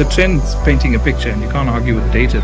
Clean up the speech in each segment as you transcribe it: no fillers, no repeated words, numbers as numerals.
the trend's painting a picture, and you can't argue with data.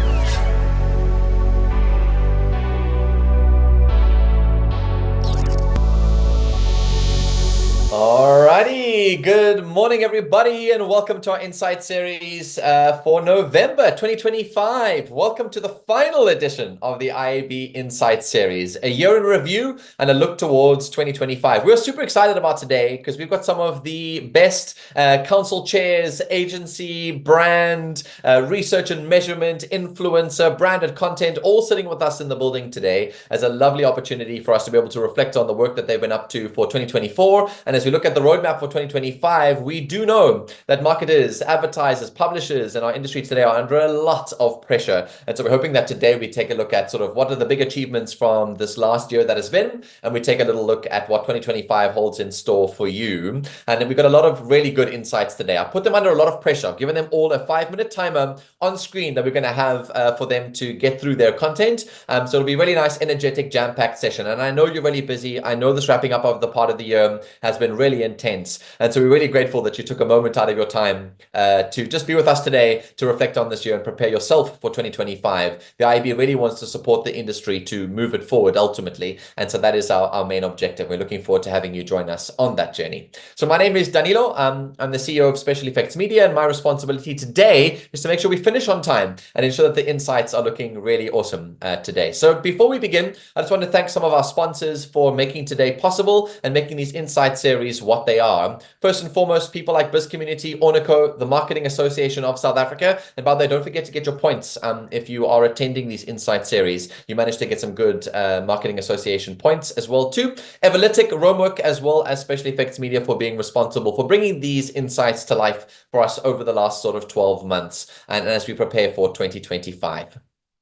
Alrighty, good morning everybody, and welcome to our Insight series for November 2025. Welcome to the final edition of the IAB Insight series, a year in review and a look towards 2025. We're super excited about today because we've got some of the best council chairs, agency, brand, research and measurement, influencer, branded content, all sitting with us in the building today as a lovely opportunity for us to be able to reflect on the work that they've been up to for 2024. And as we look at the roadmap for 2025, we do know that marketers, advertisers, publishers in our industry today are under a lot of pressure. And so we're hoping that today we take a look at sort of what are the big achievements from this last year that has been, and we take a little look at what 2025 holds in store for you. And then we've got a lot of really good insights today. I've put them under a lot of pressure. I've given them all a 5-minute timer on screen that we're going to have for them to get through their content. So it'll be a really nice, energetic, jam-packed session. And I know you're really busy. I know this wrapping up of the part of the year has been really intense. And so we're really grateful that you took a moment out of your time to just be with us today to reflect on this year and prepare yourself for 2025. The IAB really wants to support the industry to move it forward ultimately. And so that is our main objective. We're looking forward to having you join us on that journey. So my name is Danilo. I'm the CEO of Special Effects Media, and my responsibility today is to make sure we finish on time and ensure that the insights are looking really awesome today. So before we begin, I just want to thank some of our sponsors for making today possible and making these insight series what they are. First and foremost, people like Biz Community, Orneki, the Marketing Association of South Africa. And by the way, don't forget to get your points if you are attending these insight series. You managed to get some good Marketing Association points as well too. Everlytic, Romework, as well as Special Effects Media for being responsible for bringing these insights to life for us over the last sort of 12 months and as we prepare for 2025.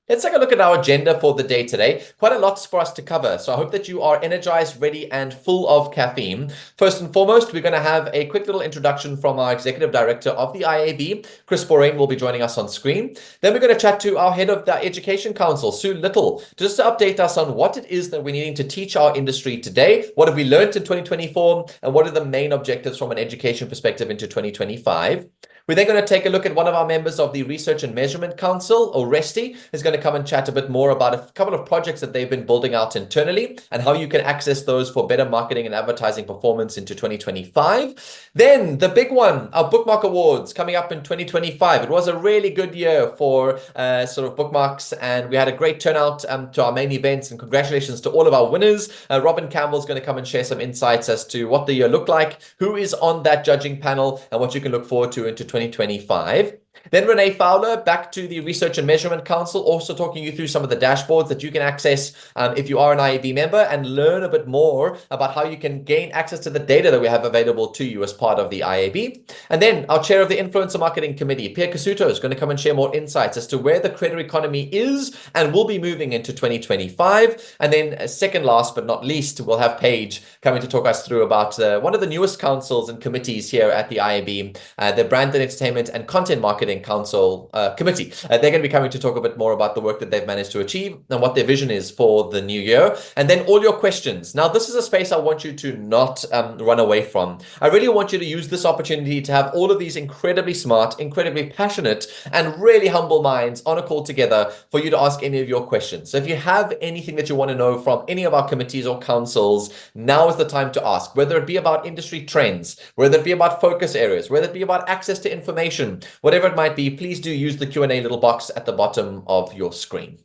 Let's take a look at our agenda for the day today. Quite a lot for us to cover. So I hope that you are energized, ready, and full of caffeine. First and foremost, we're going to have a quick little introduction from our Executive Director of the IAB. Chris Borain will be joining us on screen. Then we're going to chat to our Head of the Education Council, Sue Little, just to update us on what it is that we're needing to teach our industry today. What have we learned in 2024? And what are the main objectives from an education perspective into 2025? We're then going to take a look at one of our members of the Research and Measurement Council, Oresti, is going to come and chat a bit more about a couple of projects that they've been building out internally and how you can access those for better marketing and advertising performance into 2025. Then the big one, our Bookmark Awards coming up in 2025. It was a really good year for sort of bookmarks, and we had a great turnout to our main events, and congratulations to all of our winners. Robin Campbell is going to come and share some insights as to what the year looked like, who is on that judging panel, and what you can look forward to into 2025. Then Renee Fowler, back to the Research and Measurement Council, also talking you through some of the dashboards that you can access if you are an IAB member and learn a bit more about how you can gain access to the data that we have available to you as part of the IAB. And then our chair of the Influencer Marketing Committee, Pierre Casuto, is going to come and share more insights as to where the creator economy is and will be moving into 2025. And then second last but not least, we'll have Paige coming to talk us through about one of the newest councils and committees here at the IAB, the Brand and Entertainment and Content Marketing Council Committee. They're going to be coming to talk a bit more about the work that they've managed to achieve and what their vision is for the new year. And then all your questions. Now, this is a space I want you to not run away from. I really want you to use this opportunity to have all of these incredibly smart, incredibly passionate, and really humble minds on a call together for you to ask any of your questions. So if you have anything that you want to know from any of our committees or councils, now is the time to ask, whether it be about industry trends, whether it be about focus areas, whether it be about access to information, whatever it might be, please do use the Q&A little box at the bottom of your screen.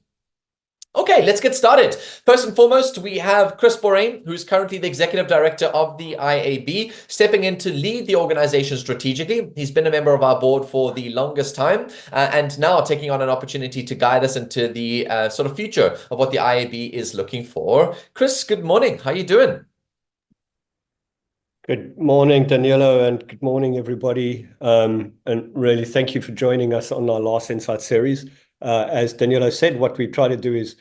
Okay, let's get started. First and foremost, we have Chris Borain, who's currently the Executive Director of the IAB, stepping in to lead the organization strategically. He's been a member of our board for the longest time and now taking on an opportunity to guide us into the sort of future of what the IAB is looking for. Chris, good morning. How are you doing? Good morning, Danilo, and good morning, everybody. And really, thank you for joining us on our last Insight series. As Danilo said, what we try to do is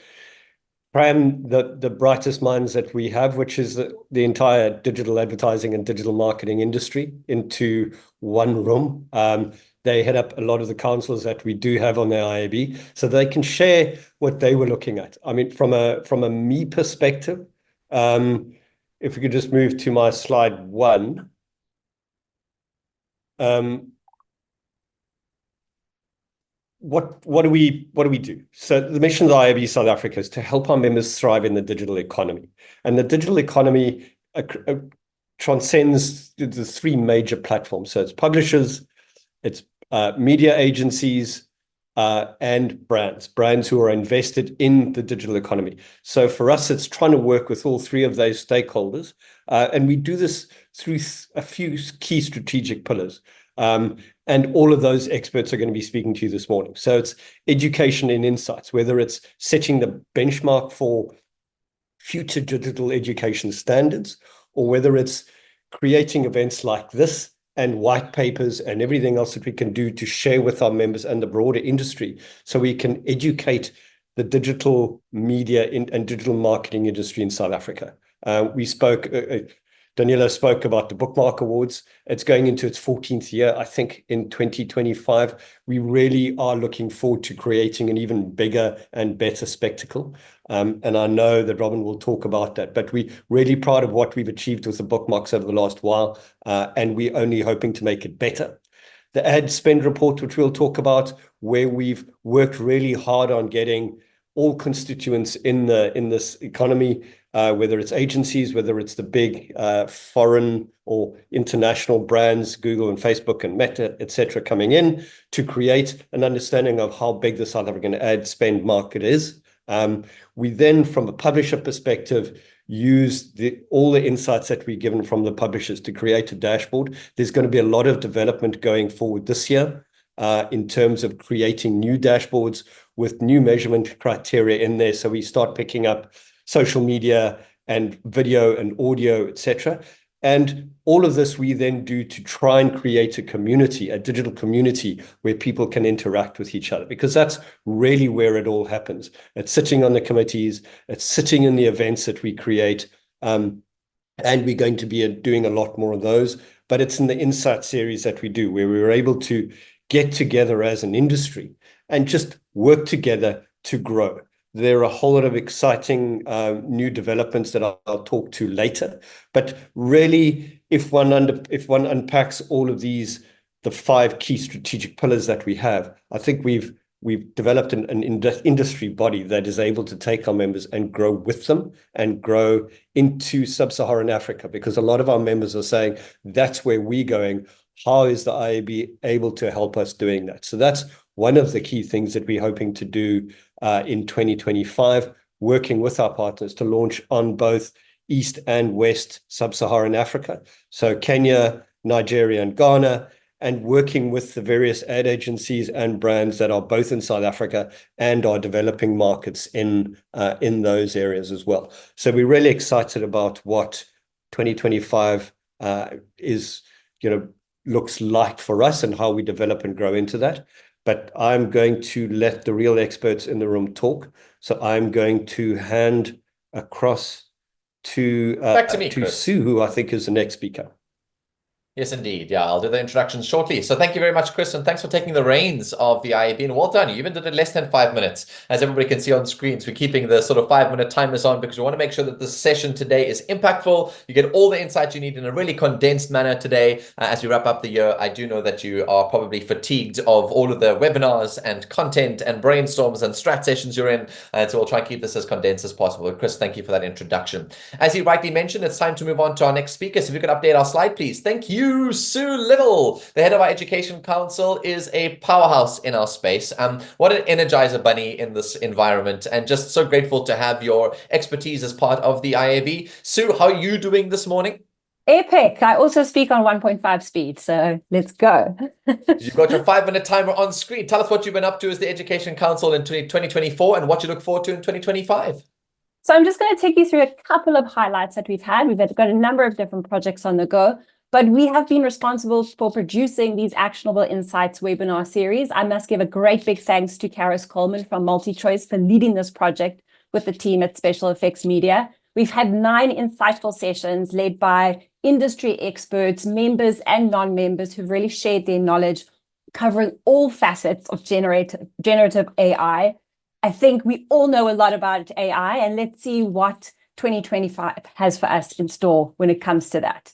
cram the brightest minds that we have, which is the entire digital advertising and digital marketing industry, into one room. They head up a lot of the councils that we do have on the IAB, so they can share what they were looking at. I mean, from a me perspective, if we could just move to my slide 1. what do we do? So the mission of the IAB South Africa is to help our members thrive in the digital economy. And the digital economy transcends the three major platforms. So it's publishers, it's media agencies, and brands who are invested in the digital economy. So for us, it's trying to work with all three of those stakeholders. And we do this through a few key strategic pillars. And all of those experts are going to be speaking to you this morning. So it's education and insights, whether it's setting the benchmark for future digital education standards, or whether it's creating events like this and white papers and everything else that we can do to share with our members and the broader industry so we can educate the digital media and digital marketing industry in South Africa. We spoke, Danilo spoke about the Bookmark Awards. It's going into its 14th year, I think, in 2025. We really are looking forward to creating an even bigger and better spectacle. And I know that Robin will talk about that, but we're really proud of what we've achieved with the bookmarks over the last while, and we're only hoping to make it better. The ad spend report, which we'll talk about, where we've worked really hard on getting all constituents in this economy, whether it's agencies, whether it's the big foreign or international brands, Google and Facebook and Meta, etc., coming in to create an understanding of how big the South African ad spend market is. We then, from a publisher perspective, use all the insights that we're given from the publishers to create a dashboard. There's going to be a lot of development going forward this year in terms of creating new dashboards with new measurement criteria in there. So we start picking up social media and video and audio, etc. And all of this we then do to try and create a community, a digital community where people can interact with each other, because that's really where it all happens. It's sitting on the committees, it's sitting in the events that we create, and we're going to be doing a lot more of those. But it's in the Insight series that we do, where we were able to get together as an industry and just work together to grow. There are a whole lot of exciting new developments that I'll talk to later. But really, if one unpacks all of these, the 5 key strategic pillars that we have, I think we've developed an industry body that is able to take our members and grow with them and grow into sub-Saharan Africa, because a lot of our members are saying, that's where we're going. How is the IAB able to help us doing that? So that's one of the key things that we're hoping to do in 2025, working with our partners to launch on both East and West Sub-Saharan Africa. So Kenya, Nigeria, and Ghana, and working with the various ad agencies and brands that are both in South Africa and are developing markets in those areas as well. So we're really excited about what 2025 looks like for us and how we develop and grow into that. But I'm going to let the real experts in the room talk. So I'm going to hand across to Back to me, Chris. Sue, who I think is the next speaker. Yes, indeed. Yeah, I'll do the introduction shortly. So thank you very much, Chris, and thanks for taking the reins of the IAB. And well done. You even did it less than 5 minutes, as everybody can see on screens. We're keeping the sort of 5-minute timers on because we want to make sure that this session today is impactful. You get all the insights you need in a really condensed manner today. As we wrap up the year, I do know that you are probably fatigued of all of the webinars and content and brainstorms and strat sessions you're in. And so we'll try and keep this as condensed as possible. Chris, thank you for that introduction. As you rightly mentioned, it's time to move on to our next speaker. So if you could update our slide, please. Thank you. Sue Little, the head of our Education Council, is a powerhouse in our space. What an energizer bunny in this environment, and just so grateful to have your expertise as part of the IAB. Sue, how are you doing this morning? Epic. I also speak on 1.5 speed, so let's go. You've got your 5-minute timer on screen. Tell us what you've been up to as the Education Council in 2024 and what you look forward to in 2025. So I'm just going to take you through a couple of highlights that we've had. We've got a number of different projects on the go, but we have been responsible for producing these Actionable Insights webinar series. I must give a great big thanks to Karis Coleman from MultiChoice for leading this project with the team at Special Effects Media. We've had 9 insightful sessions led by industry experts, members and non-members who've really shared their knowledge, covering all facets of generative AI. I think we all know a lot about AI, and let's see what 2025 has for us in store when it comes to that.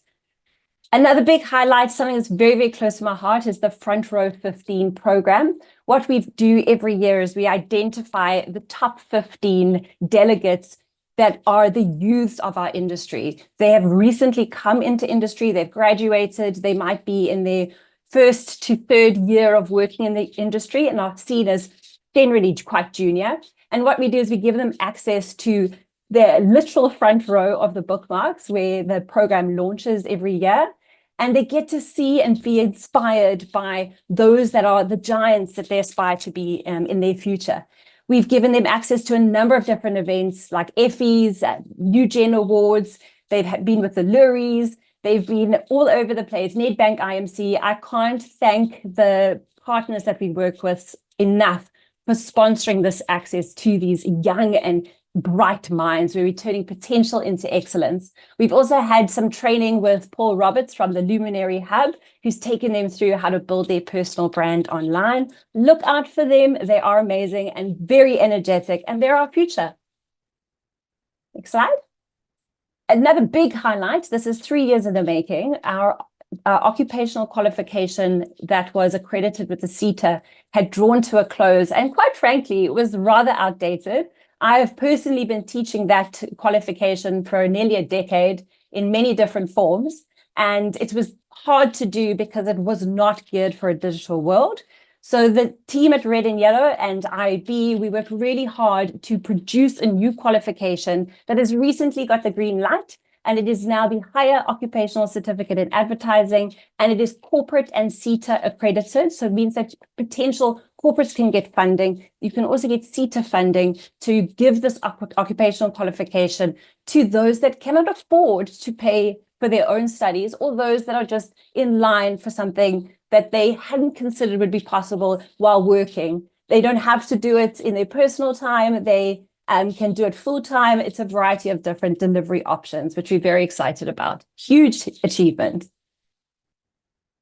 Another big highlight, something that's very, very close to my heart, is the Front Row 15 program. What we do every year is we identify the top 15 delegates that are the youths of our industry. They have recently come into industry, they've graduated, they might be in their first to third year of working in the industry and are seen as generally quite junior. And what we do is we give them access to the literal front row of the bookmarks where the program launches every year. And they get to see and be inspired by those that are the giants that they aspire to be in their future. We've given them access to a number of different events like Effie's, New Gen Awards. They've been with the Luries. They've been all over the place. Nedbank IMC. I can't thank the partners that we work with enough for sponsoring this access to these young and bright minds. We're turning potential into excellence. We've also had some training with Paul Roberts from the Luminary Hub, who's taken them through how to build their personal brand online. Look out for them. They are amazing and very energetic, and they're our future. Next slide. Another big highlight, this is 3 years in the making. Our occupational qualification that was accredited with the CETA had drawn to a close, and quite frankly, it was rather outdated. I have personally been teaching that qualification for nearly a decade in many different forms, and it was hard to do because it was not geared for a digital world. So the team at Red and Yellow and IAB, we worked really hard to produce a new qualification that has recently got the green light, and it is now the Higher Occupational Certificate in Advertising, and it is corporate and CETA accredited. So it means that potential corporates can get funding. You can also get CETA funding to give this occupational qualification to those that cannot afford to pay for their own studies, or those that are just in line for something that they hadn't considered would be possible while working. They don't have to do it in their personal time. They can do it full time. It's a variety of different delivery options, which we're very excited about. Huge achievement.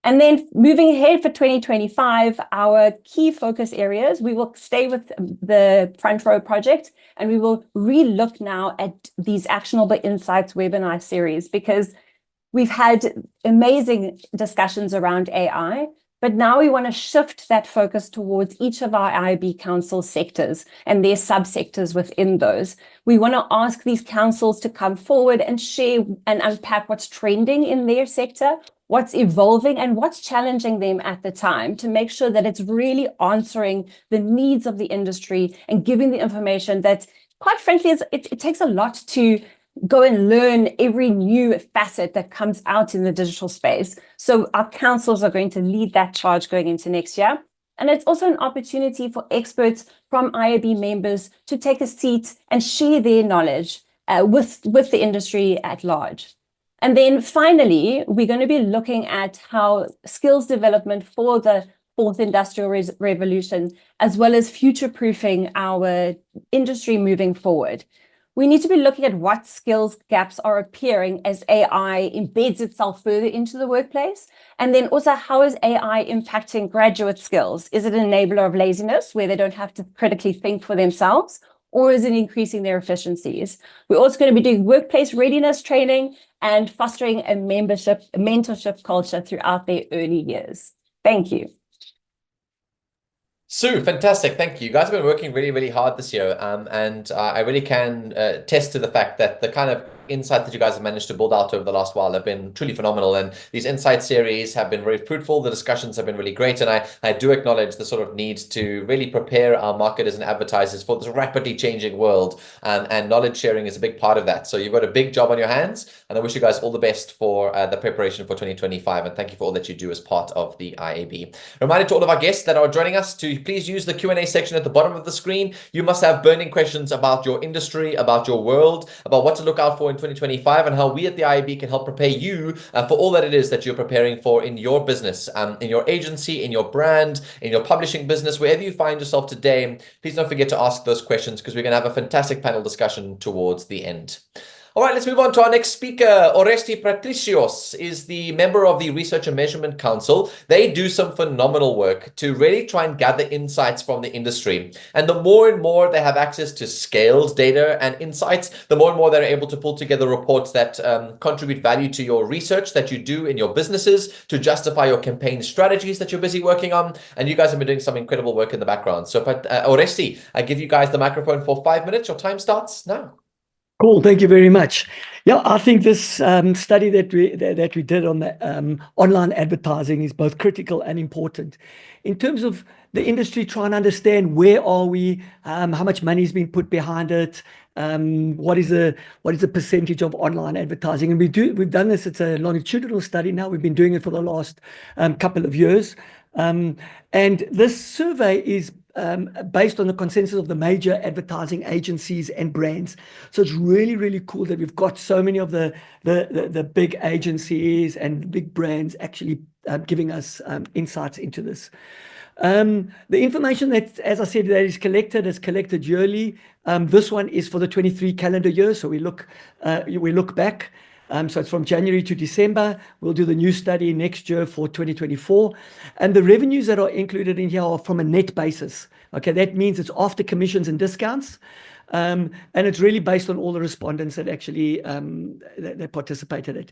And then moving ahead for 2025, our key focus areas, we will stay with the Front Row project, and we will re-look now at these Actionable Insights webinar series, because we've had amazing discussions around AI, but now we want to shift that focus towards each of our IAB council sectors and their subsectors within those. We want to ask these councils to come forward and share and unpack what's trending in their sector, what's evolving, and what's challenging them at the time, to make sure that it's really answering the needs of the industry and giving the information that, quite frankly, it takes a lot to go and learn every new facet that comes out in the digital space. So our councils are going to lead that charge going into next year. And it's also an opportunity for experts from IAB members to take a seat and share their knowledge with the industry at large. And then finally, we're going to be looking at how skills development for the fourth industrial revolution, as well as future-proofing our industry moving forward. We need to be looking at what skills gaps are appearing as AI embeds itself further into the workplace. And then also, how is AI impacting graduate skills? Is it an enabler of laziness, where they don't have to critically think for themselves? Or is it increasing their efficiencies? We're also going to be doing workplace readiness training and fostering a mentorship culture throughout their early years. Thank you. Sue, fantastic. Thank you. You guys have been working really, really hard this year. And I really can attest to the fact that the kind of insight that you guys have managed to build out over the last while have been truly phenomenal. And these insight series have been very fruitful. The discussions have been really great. And I do acknowledge the sort of need to really prepare our marketers and advertisers for this rapidly changing world. And knowledge sharing is a big part of that. So you've got a big job on your hands. And I wish you guys all the best for the preparation for 2025. And thank you for all that you do as part of the IAB. Reminder to all of our guests that are joining us to please use the Q&A section at the bottom of the screen. You must have burning questions about your industry, about your world, about what to look out for in 2025, and how we at the IAB can help prepare you for all that it is that you're preparing for in your business, in your agency, in your brand, in your publishing business, wherever you find yourself today. Please don't forget to ask those questions, because we're going to have a fantastic panel discussion towards the end. All right, let's move on to our next speaker. Oresti Patricios is the member of the Research and Measurement Council. They do some phenomenal work to really try and gather insights from the industry. And the more and more they have access to scaled data and insights, the more and more they're able to pull together reports that contribute value to your research that you do in your businesses, to justify your campaign strategies that you're busy working on. And you guys have been doing some incredible work in the background. So, Oresti, I give you guys the microphone for 5 minutes. Your time starts now. Cool, thank you very much. Yeah, I think this study that we did on the online advertising is both critical and important in terms of the industry trying to understand where are we, how much money has been put behind it, what is the percentage of online advertising, and we've done this. It's a longitudinal study now. We've been doing it for the last couple of years, and this survey is based on the consensus of the major advertising agencies and brands. So it's really, really cool that we've got so many of the big agencies and big brands actually giving us insights into this. The information that, as I said, that is collected yearly. This one is for the 23 calendar year. So we look back. So it's from January to December. We'll do the new study next year for 2024. And the revenues that are included in here are from a net basis. Okay, that means it's after commissions and discounts. And it's really based on all the respondents that actually that participated in it.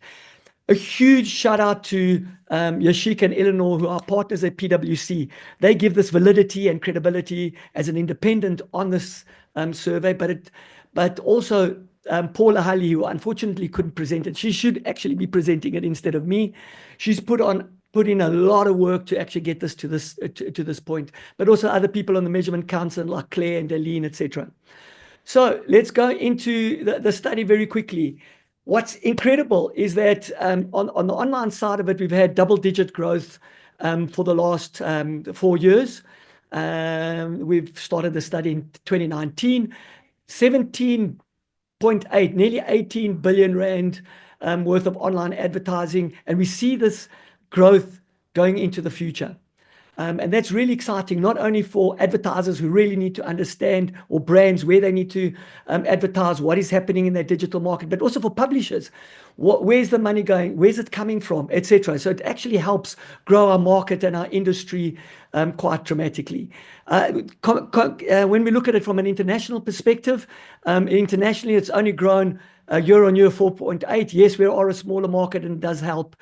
A huge shout out to Yashika and Eleanor, who are partners at PwC. They give this validity and credibility as an independent on this survey, but also Paula Hully, who unfortunately couldn't present it. She should actually be presenting it instead of me. She's put in a lot of work to actually get this to this point, but also other people on the Measurement Council like Claire and Aline, etc. So let's go into the study very quickly. What's incredible is that on the online side of it, we've had double-digit growth for the last 4 years. We've started the study in 2019, 17.8, nearly 18 billion rand worth of online advertising, and we see this growth going into the future. And that's really exciting, not only for advertisers who really need to understand, or brands where they need to advertise what is happening in their digital market, but also for publishers. Where's the money going? Where's it coming from? Etc. So it actually helps grow our market and our industry quite dramatically. When we look at it from an international perspective, internationally it's only grown year on year 4.8. Yes, we are a smaller market and it does help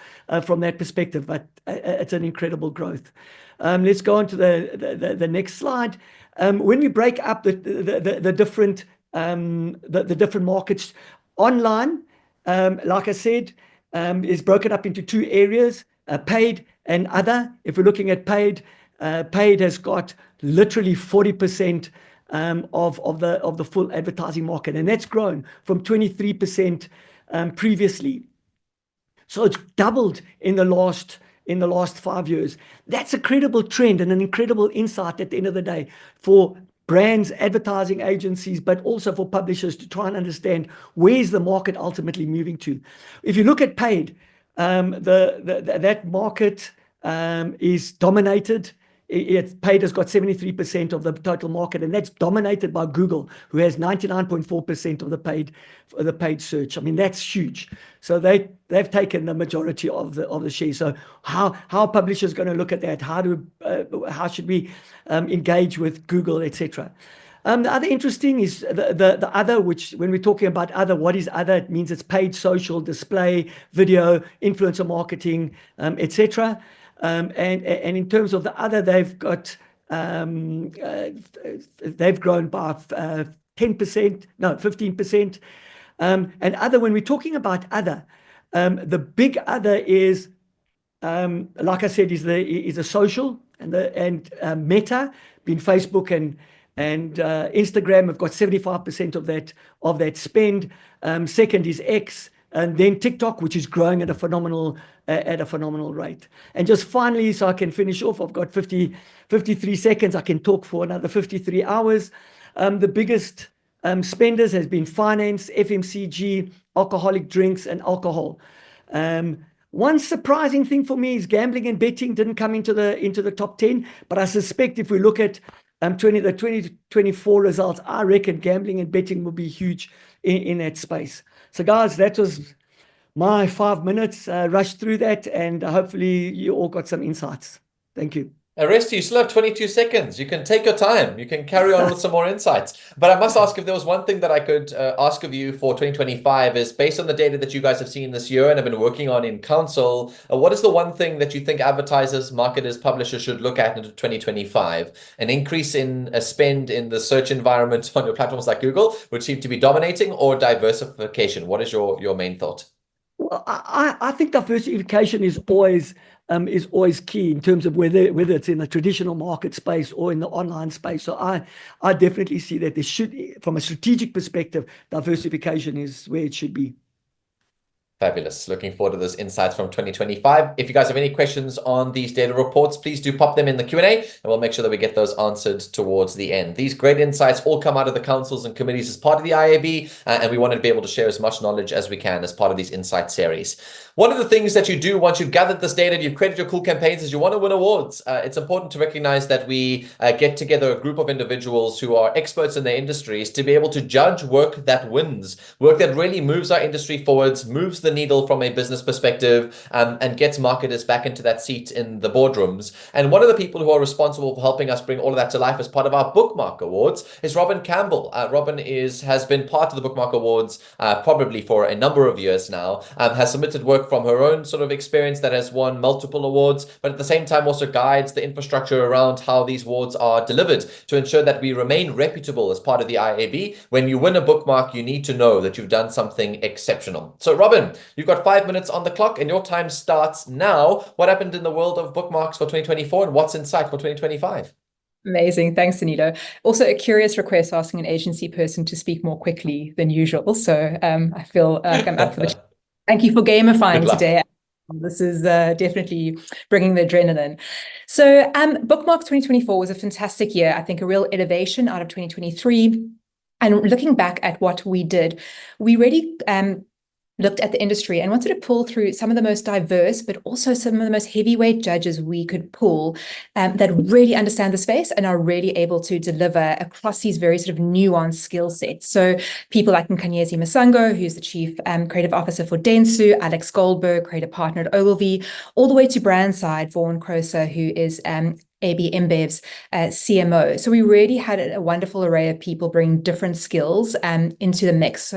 from that perspective, but it's an incredible growth. Let's go on to the next slide. When we break up the different markets, online, like I said, is broken up into 2 areas, paid and other. If we're looking at paid, paid has got literally 40% of the full advertising market, and that's grown from 23% previously. So it's doubled in the last 5 years. That's a credible trend and an incredible insight at the end of the day for brands, advertising agencies, but also for publishers to try and understand where's the market ultimately moving to. If you look at paid, that market is dominated. Paid has got 73% of the total market, and that's dominated by Google, who has 99.4% of the paid search. I mean, that's huge. So they've taken the majority of the share. So how are publishers going to look at that? How should we engage with Google, etc. The other interesting is the other, which when we're talking about other, what is other? It means it's paid social, display, video, influencer marketing, etc. And in terms of the other, they've grown by 15%. And other, when we're talking about other, the big other is, like I said, is a social, and Meta, being Facebook and Instagram, have got 75% of that spend. Second is X, and then TikTok, which is growing at a phenomenal rate. And just finally, so I can finish off, I've got 53 seconds. I can talk for another 53 hours. The biggest spenders has been finance, FMCG, alcoholic drinks, and alcohol. One surprising thing for me is gambling and betting didn't come into the top 10, but I suspect if we look at the 2024 results, I reckon gambling and betting will be huge in that space. So guys, that was my 5 minutes, rushed through that, and hopefully you all got some insights. Thank you. Oresti, you still have 22 seconds. You can take your time. You can carry on with some more insights. But I must ask, if there was one thing that I could ask of you for 2025 is, based on the data that you guys have seen this year and have been working on in council, what is the one thing that you think advertisers, marketers, publishers should look at into 2025? An increase in spend in the search environment on your platforms like Google, which seem to be dominating, or diversification? What is your main thought? Well, I think diversification is always key in terms of whether it's in the traditional market space or in the online space. So I definitely see that there should, from a strategic perspective, diversification is where it should be. Fabulous. Looking forward to those insights from 2025. If you guys have any questions on these data reports, please do pop them in the Q&A, and we'll make sure that we get those answered towards the end. These great insights all come out of the councils and committees as part of the IAB, and we wanted to be able to share as much knowledge as we can as part of these insight series. One of the things that you do once you've gathered this data and you've created your cool campaigns is you want to win awards. It's important to recognize that we get together a group of individuals who are experts in their industries to be able to judge work that wins, work that really moves our industry forwards, moves the needle from a business perspective, and gets marketers back into that seat in the boardrooms. And one of the people who are responsible for helping us bring all of that to life as part of our Bookmark Awards is Robin Campbell. Robin has been part of the Bookmark Awards probably for a number of years now, has submitted work from her own sort of experience that has won multiple awards, but at the same time also guides the infrastructure around how these awards are delivered to ensure that we remain reputable as part of the IAB. When you win a bookmark, you need to know that you've done something exceptional. So Robin, you've got 5 minutes on the clock and your time starts now. What happened in the world of bookmarks for 2024 and what's in sight for 2025? Amazing. Thanks, Danilo. Also, a curious request asking an agency person to speak more quickly than usual. So I feel like I'm up for the Thank you for gamifying today. This is definitely bringing the adrenaline. So Bookmark 2024 was a fantastic year. I think a real innovation out of 2023. And looking back at what we did, we really looked at the industry and wanted to pull through some of the most diverse, but also some of the most heavyweight judges we could pull that really understand the space and are really able to deliver across these very sort of nuanced skill sets. So people like Nkanyezi Masango, who's the Chief Creative Officer for Dentsu, Alex Goldberg, Creative Partner at Ogilvy, all the way to brand side, Vaughan Croser, who is AB InBev's CMO. So we really had a wonderful array of people bringing different skills into the mix.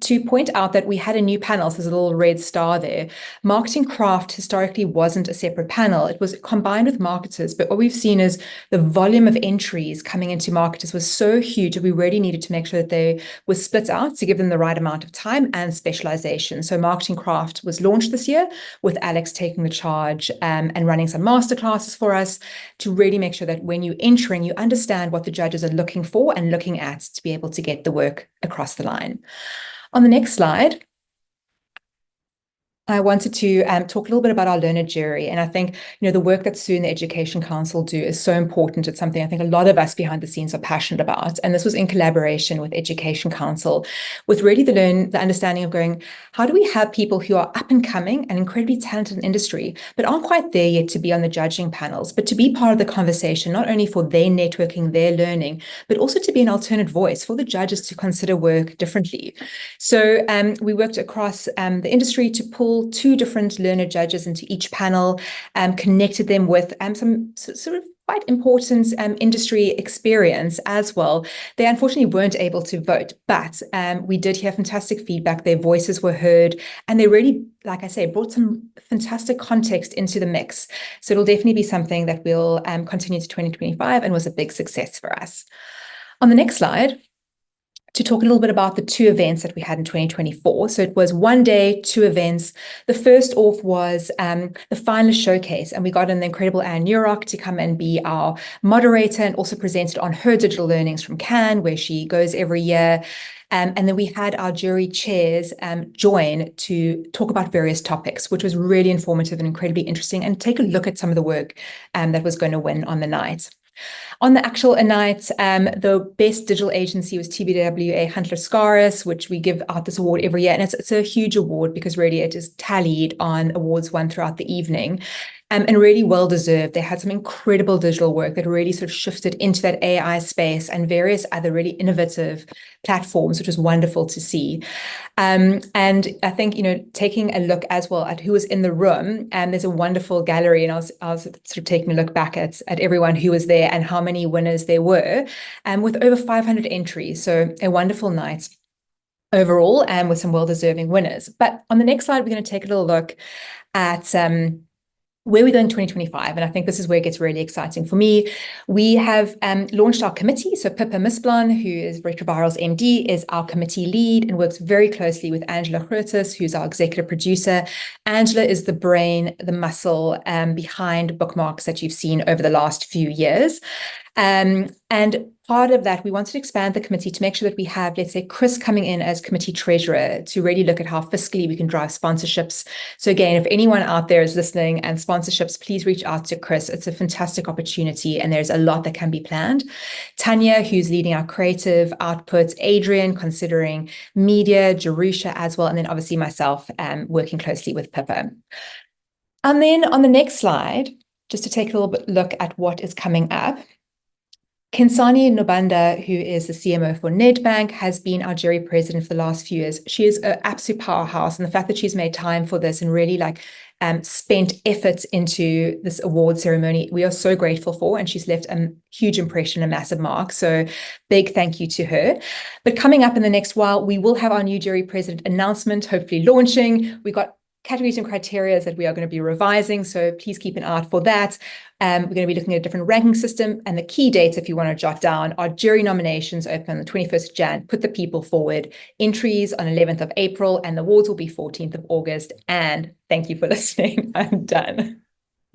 To point out that we had a new panel, so there's a little red star there. Marketing craft historically wasn't a separate panel. It was combined with marketers, but what we've seen is the volume of entries coming into marketers was so huge that we really needed to make sure that they were split out to give them the right amount of time and specialization. So marketing craft was launched this year with Alex taking the charge and running some masterclasses for us to really make sure that when you're entering, you understand what the judges are looking for and looking at to be able to get the work across the line. On the next slide, I wanted to talk a little bit about our learner jury. And I think, the work that Sue and the Education Council do is so important. It's something I think a lot of us behind the scenes are passionate about. And this was in collaboration with Education Council, with really the understanding of going, how do we have people who are up and coming and incredibly talented in industry, but aren't quite there yet to be on the judging panels, but to be part of the conversation, not only for their networking, their learning, but also to be an alternate voice for the judges to consider work differently. So we worked across the industry to pull 2 different learner judges into each panel, connected them with some sort of quite important industry experience as well. They unfortunately weren't able to vote, but we did hear fantastic feedback. Their voices were heard, and they really, like I say, brought some fantastic context into the mix. So it'll definitely be something that will continue to 2025 and was a big success for us. On the next slide, to talk a little bit about the 2 events that we had in 2024. So it was 1 day, 2 events. The first off was the finalist showcase, and we got an incredible Anne Nurok to come and be our moderator and also presented on her digital learnings from Cannes, where she goes every year. And then we had our jury chairs join to talk about various topics, which was really informative and incredibly interesting, and take a look at some of the work that was going to win on the night. On the actual night, the best digital agency was TBWA Huntler Scaris, which we give out this award every year. And it's a huge award because really it is tallied on awards won throughout the evening. and really well deserved. They had some incredible digital work that really sort of shifted into that AI space and various other really innovative platforms, which was wonderful to see. And I think, taking a look as well at who was in the room, and there's a wonderful gallery, and I was sort of taking a look back at everyone who was there and how many winners there were, with over 500 entries. So a wonderful night overall, and with some well-deserving winners. But on the next slide, we're going to take a little look at where we're going in 2025. And I think this is where it gets really exciting for me. We have launched our committee. So Pippa Misblan, who is Retroviral's MD, is our committee lead and works very closely with Angela Groothuis, who's our executive producer. Angela is the brain, the muscle behind bookmarks that you've seen over the last few years. And part of that, we wanted to expand the committee to make sure that we have, let's say, Chris coming in as committee treasurer to really look at how fiscally we can drive sponsorships. So again, if anyone out there is listening and sponsorships, please reach out to Chris. It's a fantastic opportunity and there's a lot that can be planned. Tanya, who's leading our creative output, Adrian, considering media, Jerusha as well, and then obviously myself working closely with Pippa. And then on the next slide, just to take a little bit look at what is coming up, Kinsani Nobanda, who is the CMO for Nedbank, has been our jury president for the last few years. She is an absolute powerhouse, and the fact that she's made time for this and really spent effort into this award ceremony, we are so grateful for, and she's left a huge impression, a massive mark. So big thank you to her. But coming up in the next while, we will have our new jury president announcement, hopefully launching. We got categories and criteria that we are going to be revising, so please keep an eye out for that. We're going to be looking at a different ranking system, and the key dates, if you want to jot down, are jury nominations open on the 21st of Jan, put the people forward, entries on 11th of April, and the awards will be 14th of August. And thank you for listening. I'm done.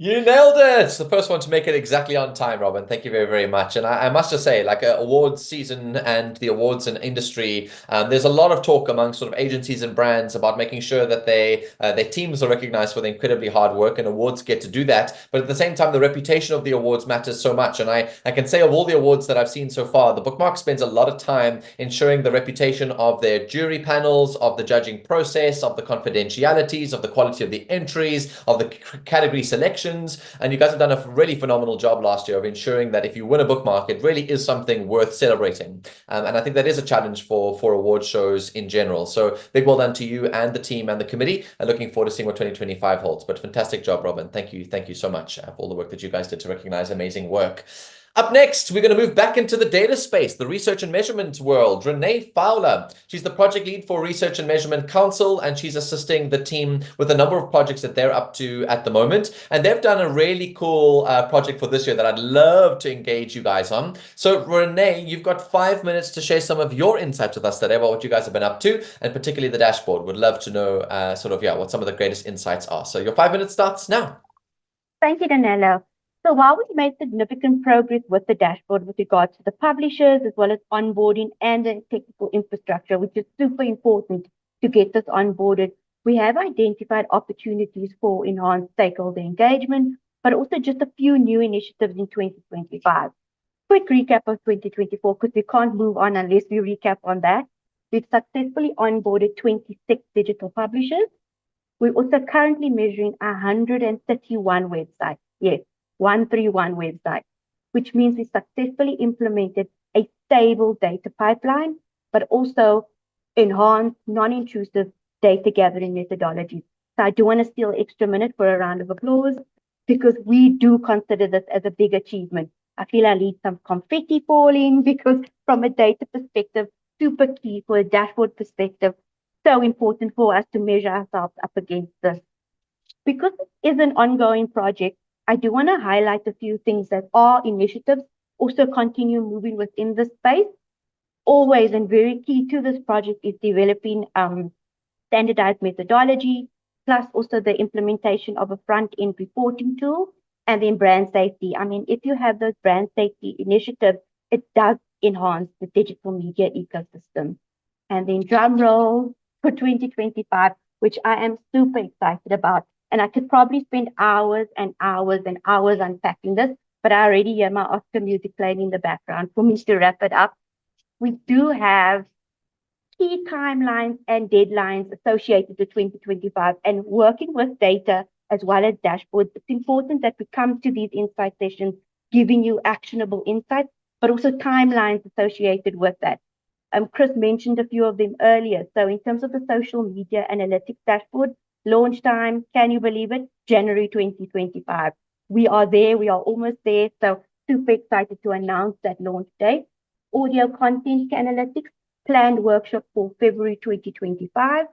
You nailed it. The first one to make it exactly on time, Robin. Thank you very, very much. And I must just say, awards season and the awards and industry, there's a lot of talk among sort of agencies and brands about making sure that their teams are recognized for their incredibly hard work, and awards get to do that. But at the same time, the reputation of the awards matters so much. And I can say of all the awards that I've seen so far, the Bookmark spends a lot of time ensuring the reputation of their jury panels, of the judging process, of the confidentialities, of the quality of the entries, of the category selection. And you guys have done a really phenomenal job last year of ensuring that if you win a bookmark, it really is something worth celebrating. And I think that is a challenge for award shows in general. So big well done to you and the team and the committee. And looking forward to seeing what 2025 holds. But fantastic job, Robin. Thank you so much for all the work that you guys did to recognize amazing work. Up next, we're going to move back into the data space, the research and measurement world. Renee Fowler, she's the project lead for Research and Measurement Council, and she's assisting the team with a number of projects that they're up to at the moment. And they've done a really cool project for this year that I'd love to engage you guys on. So Renee, you've got 5 minutes to share some of your insights with us today about what you guys have been up to, and particularly the dashboard. Would love to know what some of the greatest insights are. So your 5 minutes starts now. Thank you, Danilo. So while we've made significant progress with the dashboard with regards to the publishers, as well as onboarding and the technical infrastructure, which is super important to get this onboarded, we have identified opportunities for enhanced stakeholder engagement, but also just a few new initiatives in 2025. Quick recap of 2024, because we can't move on unless we recap on that. We've successfully onboarded 26 digital publishers. We're also currently measuring 131 websites. Yes. 131 websites, which means we successfully implemented a stable data pipeline, but also enhanced, non-intrusive data gathering methodologies. So I do want to steal an extra minute for a round of applause, because we do consider this as a big achievement. I feel I need some confetti falling, because from a data perspective, super key, for a dashboard perspective, so important for us to measure ourselves up against this. Because it is an ongoing project, I do want to highlight a few things that are initiatives, also continue moving within the space. Always and very key to this project is developing standardized methodology, plus also the implementation of a front-end reporting tool, and then brand safety. I mean, if you have those brand safety initiatives, it does enhance the digital media ecosystem. And then drum roll for 2025, which I am super excited about. And I could probably spend hours and hours and hours unpacking this, but I already hear my Oscar music playing in the background for me to wrap it up. We do have key timelines and deadlines associated with 2025, and working with data, as well as dashboards. It's important that we come to these insight sessions giving you actionable insights, but also timelines associated with that. Chris mentioned a few of them earlier. So in terms of the social media analytics dashboard, launch time, can you believe it? January 2025. We are there. We are almost there. So super excited to announce that launch date. Audio content analytics, planned workshop for February 2025.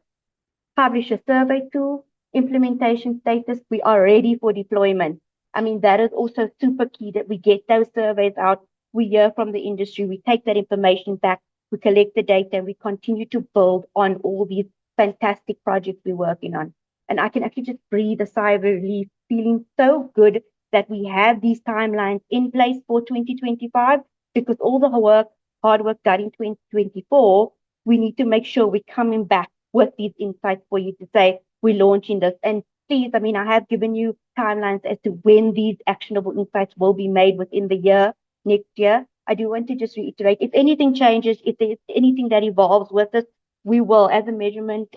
Publisher survey tool, implementation status. We are ready for deployment. I mean, that is also super key that we get those surveys out. We hear from the industry. We take that information back. We collect the data and we continue to build on all these fantastic projects we're working on. And I can actually just breathe a sigh of relief, feeling so good that we have these timelines in place for 2025, because all the hard work done in 2024, we need to make sure we're coming back with these insights for you to say, we're launching this. And please, I mean, I have given you timelines as to when these actionable insights will be made within the year, next year. I do want to just reiterate, if anything changes, if there's anything that evolves with this, we will, as a measurement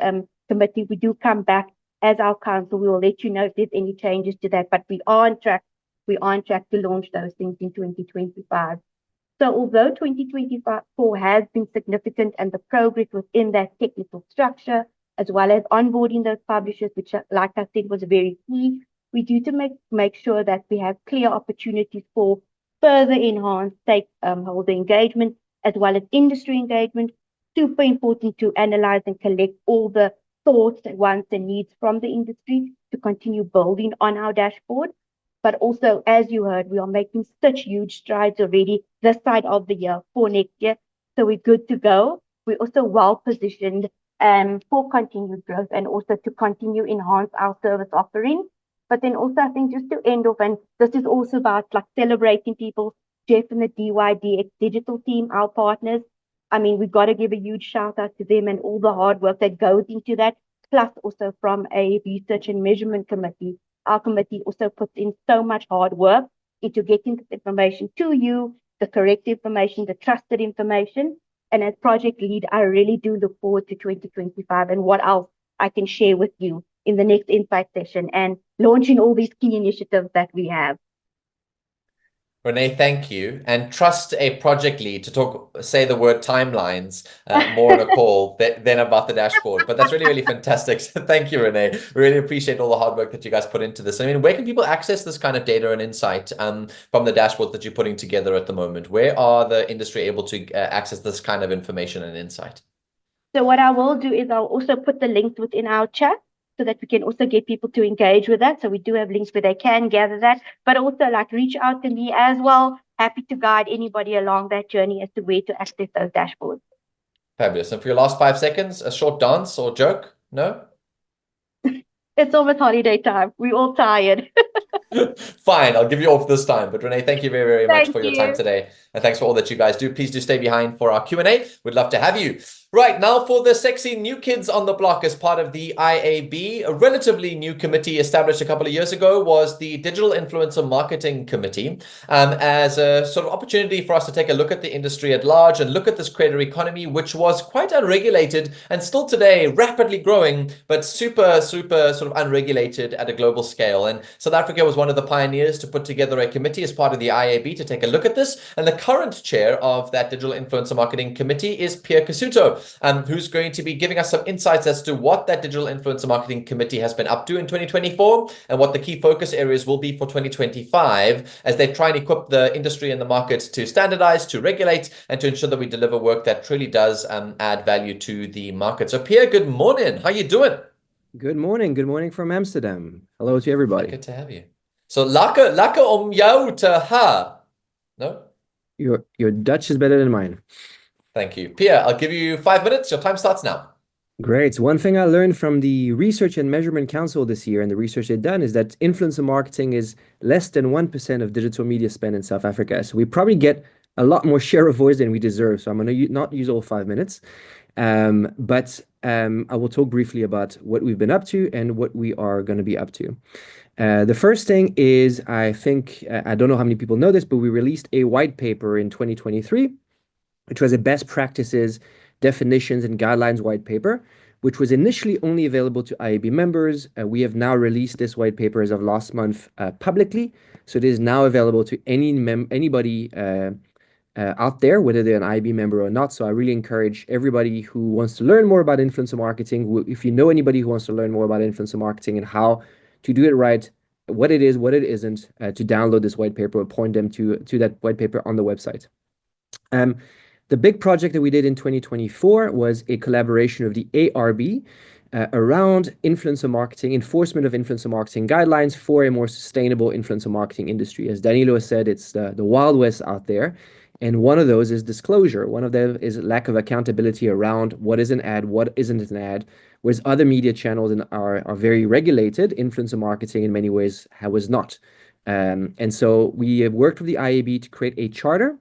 committee, we do come back as our council. We will let you know if there's any changes to that, but we are on track. We are on track to launch those things in 2025. So although 2024 has been significant and the progress within that technical structure, as well as onboarding those publishers, which, like I said, was very key, we do to make sure that we have clear opportunities for further enhanced stakeholder engagement, as well as industry engagement. Super important to analyze and collect all the thoughts, wants, and needs from the industry to continue building on our dashboard. But also, as you heard, we are making such huge strides already this side of the year for next year. So we're good to go. We're also well positioned for continued growth and also to continue enhance our service offering. But then also, I think just to end off, and this is also about like celebrating people, Jeff and the DYDX digital team, our partners. I mean, we've got to give a huge shout out to them and all the hard work that goes into that, plus also from a research and measurement committee. Our committee also puts in so much hard work into getting this information to you, the correct information, the trusted information. And as project lead, I really do look forward to 2025 and what else I can share with you in the next insight session and launching all these key initiatives that we have. Renee, thank you. And trust a project lead to say the word timelines more on a call than about the dashboard. But that's really, really fantastic. So thank you, Renee. Really appreciate all the hard work that you guys put into this. I mean, where can people access this kind of data and insight from the dashboard that you're putting together at the moment? Where are the industry able to access this kind of information and insight? So what I will do is I'll also put the links within our chat, so that we can also get people to engage with that. So we do have links where they can gather that, but also like reach out to me as well. Happy to guide anybody along that journey as to where to access those dashboards. Fabulous. And for your last 5 seconds, a short dance or joke? No? It's almost holiday time. We're all tired. Fine, I'll give you off this time. But Renee, thank you very, very much for your time you. today. And thanks for all that you guys do. Please do stay behind for our Q&A. We'd love to have you. Right, now for the sexy new kids on the block as part of the IAB, a relatively new committee established a couple of years ago was the Digital Influencer Marketing Committee, as a sort of opportunity for us to take a look at the industry at large and look at this creator economy, which was quite unregulated and still today rapidly growing, but super sort of unregulated at a global scale. And South Africa was one of the pioneers to put together a committee as part of the IAB to take a look at this. And the current chair of that Digital Influencer Marketing Committee is Pierre Kasuto, who's going to be giving us some insights as to what that Digital Influencer Marketing Committee has been up to in 2024 and what the key focus areas will be for 2025 as they try and equip the industry and the market to standardize, to regulate, and to ensure that we deliver work that truly does add value to the market. So Pierre, good morning. How you doing? Good morning. Good morning from Amsterdam. Hello to everybody. Good to have you. So lekker om jou te ha. No? Your Dutch is better than mine. Thank you. Pierre, I'll give you 5 minutes. Your time starts now. Great. One thing I learned from the Research and Measurement Council this year and the research they've done is that influencer marketing is less than 1% of digital media spend in South Africa. So we probably get a lot more share of voice than we deserve. So I'm going to not use all 5 minutes, but I will talk briefly about what we've been up to and what we are going to be up to. The first thing is, I think, I don't know how many people know this, but we released a white paper in 2023, which was a best practices, definitions, and guidelines white paper, which was initially only available to IAB members. We have now released this white paper as of last month publicly. So it is now available to anybody out there, whether they're an IAB member or not. So I really encourage everybody who wants to learn more about influencer marketing, if you know anybody who wants to learn more about influencer marketing and how to do it right, what it is, what it isn't, to download this white paper or point them to that white paper on the website. The big project that we did in 2024 was a collaboration of the ARB around influencer marketing, enforcement of influencer marketing guidelines for a more sustainable influencer marketing industry. As Danilo said, it's the Wild West out there. And one of those is disclosure. One of them is lack of accountability around what is an ad, what isn't an ad, whereas other media channels are very regulated. Influencer marketing in many ways was not. And so we have worked with the IAB to create a charter,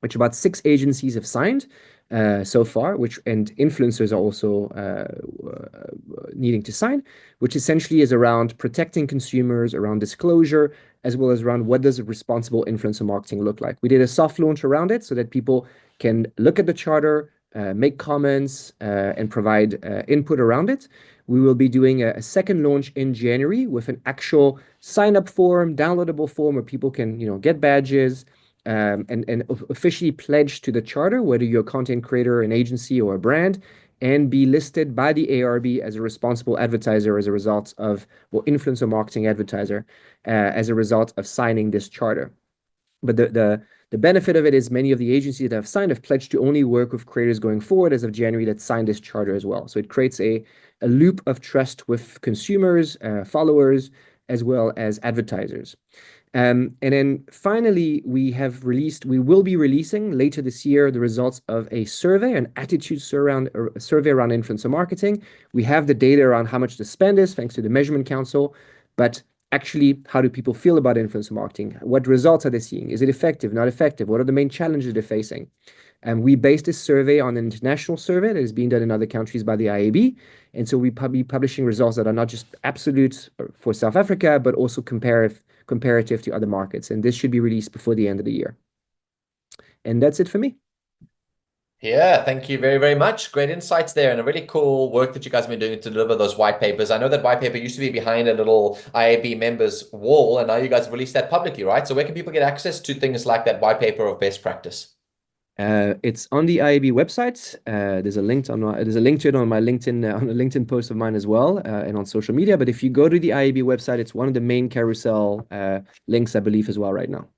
which about 6 agencies have signed so far, and influencers are also needing to sign, which essentially is around protecting consumers, around disclosure, as well as around what does a responsible influencer marketing look like. We did a soft launch around it so that people can look at the charter, make comments, and provide input around it. We will be doing a second launch in January with an actual sign-up form, downloadable form where people can, get badges, and officially pledge to the charter, whether you're a content creator, an agency, or a brand, and be listed by the ARB as a responsible advertiser as a result of, or influencer marketing advertiser, as a result of signing this charter. But the benefit of it is many of the agencies that have signed have pledged to only work with creators going forward as of January that signed this charter as well. So it creates a loop of trust with consumers, followers, as well as advertisers. And then finally, we will be releasing later this year the results of a survey, an attitude survey around influencer marketing. We have the data around how much the spend is, thanks to the Measurement Council, but actually, how do people feel about influencer marketing? What results are they seeing? Is it effective, not effective? What are the main challenges they're facing? And we based this survey on an international survey that is being done in other countries by the IAB. And so we be publishing results that are not just absolute for South Africa, but also comparative to other markets. And this should be released before the end of the year. And that's it for me. Yeah, thank you very, very much. Great insights there and a really cool work that you guys have been doing to deliver those white papers. I know that white paper used to be behind a little IAB members wall, and now you guys have released that publicly, right? So where can people get access to things like that white paper of best practice? It's on the IAB website. There's a link to it on my LinkedIn, on a LinkedIn post of mine as well, and on social media. But if you go to the IAB website, it's one of the main carousel links, I believe, as well right now.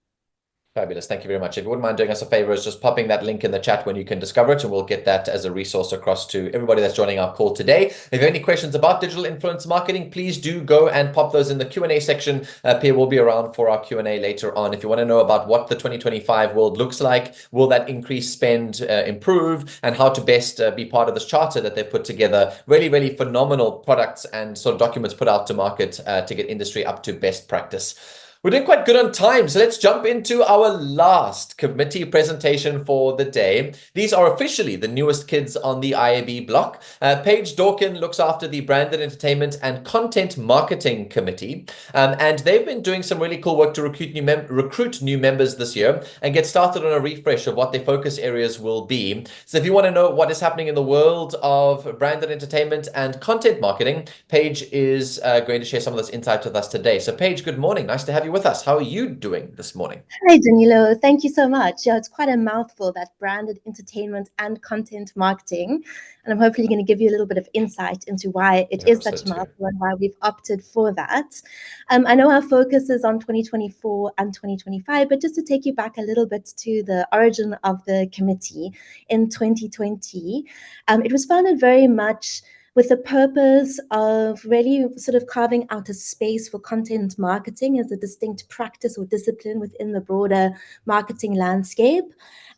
Fabulous. Thank you very much. If you wouldn't mind doing us a favor, is just popping that link in the chat when you can discover it, and we'll get that as a resource across to everybody that's joining our call today. If you have any questions about digital influence marketing, please do go and pop those in the Q&A section. Pierre will be around for our Q&A later on. If you want to know about what the 2025 world looks like, will that increased spend improve, and how to best be part of this charter that they've put together. Really, really phenomenal products and sort of documents put out to market to get industry up to best practice. We're doing quite good on time, so let's jump into our last committee presentation for the day. These are officially the newest kids on the IAB block. Paige Dawkin looks after the Branded Entertainment and Content Marketing Committee, and they've been doing some really cool work to recruit new members this year and get started on a refresh of what their focus areas will be. So if you want to know what is happening in the world of branded entertainment and content marketing, Paige is going to share some of those insights with us today. So Paige, good morning. Nice to have you with us. How are you doing this morning? Hi, Danilo. Thank you so much. Yeah, it's quite a mouthful, that branded entertainment and content marketing. And I'm hopefully going to give you a little bit of insight into why it is such a mouthful and why we've opted for that. I know our focus is on 2024 and 2025, but just to take you back a little bit to the origin of the committee in 2020, it was founded very much with the purpose of really sort of carving out a space for content marketing as a distinct practice or discipline within the broader marketing landscape.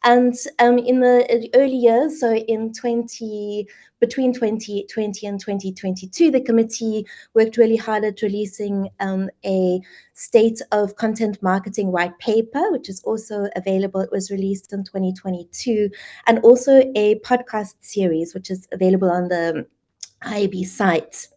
And in the early years, so between 2020 and 2022, the committee worked really hard at releasing a state of content marketing white paper, which is also available. It was released in 2022, and also a podcast series, which is available on the IAB site.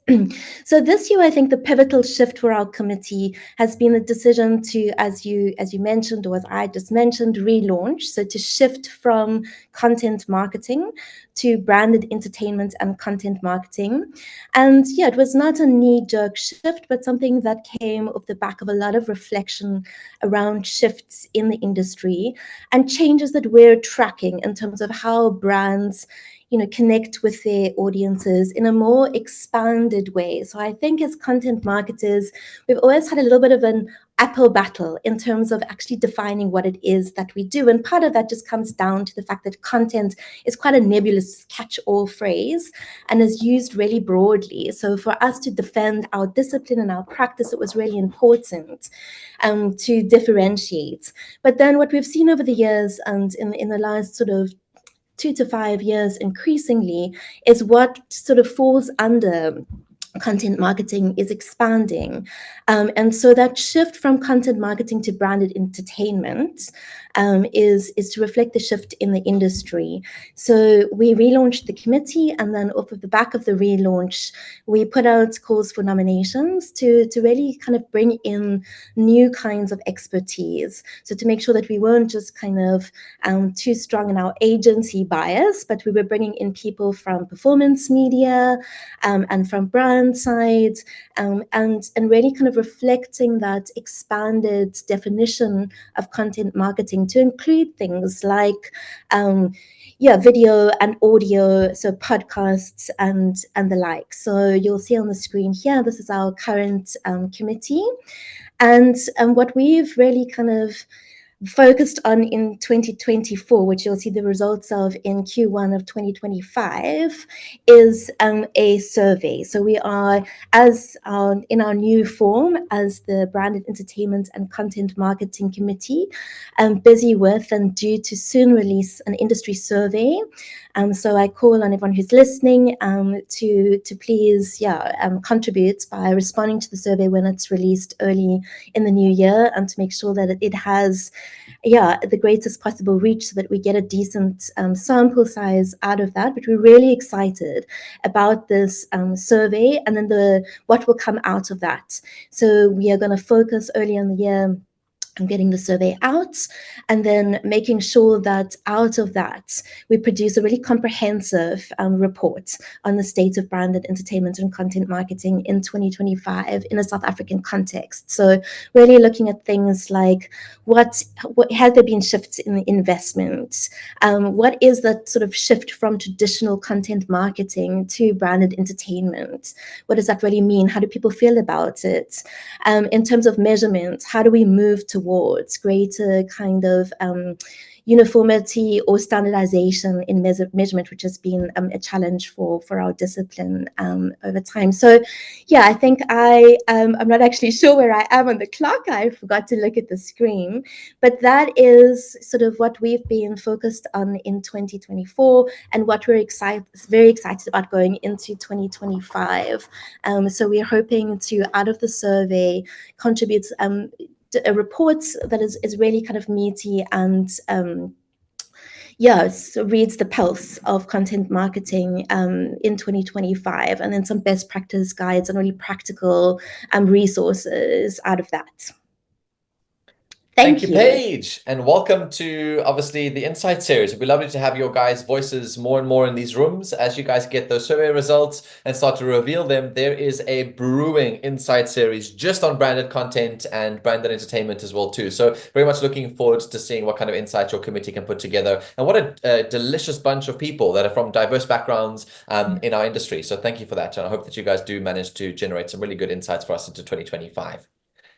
So this year, I think the pivotal shift for our committee has been the decision to, as you mentioned, or as I just mentioned, relaunch. So to shift from content marketing to branded entertainment and content marketing. And yeah, it was not a knee-jerk shift, but something that came off the back of a lot of reflection around shifts in the industry and changes that we're tracking in terms of how brands connect with their audiences in a more expanded way. So I think as content marketers, we've always had a little bit of an uphill battle in terms of actually defining what it is that we do. And part of that just comes down to the fact that content is quite a nebulous catch-all phrase and is used really broadly. So for us to defend our discipline and our practice, it was really important to differentiate. But then what we've seen over the years and in the last sort of 2 to 5 years increasingly is what sort of falls under content marketing is expanding. And so that shift from content marketing to branded entertainment is to reflect the shift in the industry. So we relaunched the committee, and then off of the back of the relaunch, we put out calls for nominations to really kind of bring in new kinds of expertise. So to make sure that we weren't just kind of too strong in our agency bias, but we were bringing in people from performance media and from brand side, and really kind of reflecting that expanded definition of content marketing to include things like video and audio, so podcasts and the like. So you'll see on the screen here, this is our current committee. And what we've really kind of focused on in 2024, which you'll see the results of in Q1 of 2025, is a survey. So we are, in our new form as the Branded Entertainment and Content Marketing Committee, busy with and due to soon release an industry survey. So I call on everyone who's listening to please contribute by responding to the survey when it's released early in the new year, and to make sure that it has the greatest possible reach so that we get a decent sample size out of that. But we're really excited about this survey and then what will come out of that. So we are going to focus early in the year and getting the survey out, and then making sure that out of that, we produce a really comprehensive report on the state of branded entertainment and content marketing in 2025 in a South African context. So really looking at things like what has there been shifts in the investment? What is that sort of shift from traditional content marketing to branded entertainment? What does that really mean? How do people feel about it? In terms of measurement, how do we move towards greater kind of uniformity or standardization in measurement, which has been a challenge for our discipline over time. So I think I'm not actually sure where I am on the clock. I forgot to look at the screen, but that is sort of what we've been focused on in 2024 and what we're very excited about going into 2025. So we're hoping to, out of the survey, contribute a report that is really kind of meaty and so reads the pulse of content marketing in 2025, and then some best practice guides and really practical resources out of that. Thank you, Paige, and welcome to obviously the Insight series. It'd be lovely to have your guys' voices more and more in these rooms as you guys get those survey results and start to reveal them. There is a brewing Insight series just on branded content and branded entertainment as well too. So very much looking forward to seeing what kind of insights your committee can put together, and what a delicious bunch of people that are from diverse backgrounds in our industry. So thank you for that, and I hope that you guys do manage to generate some really good insights for us into 2025. If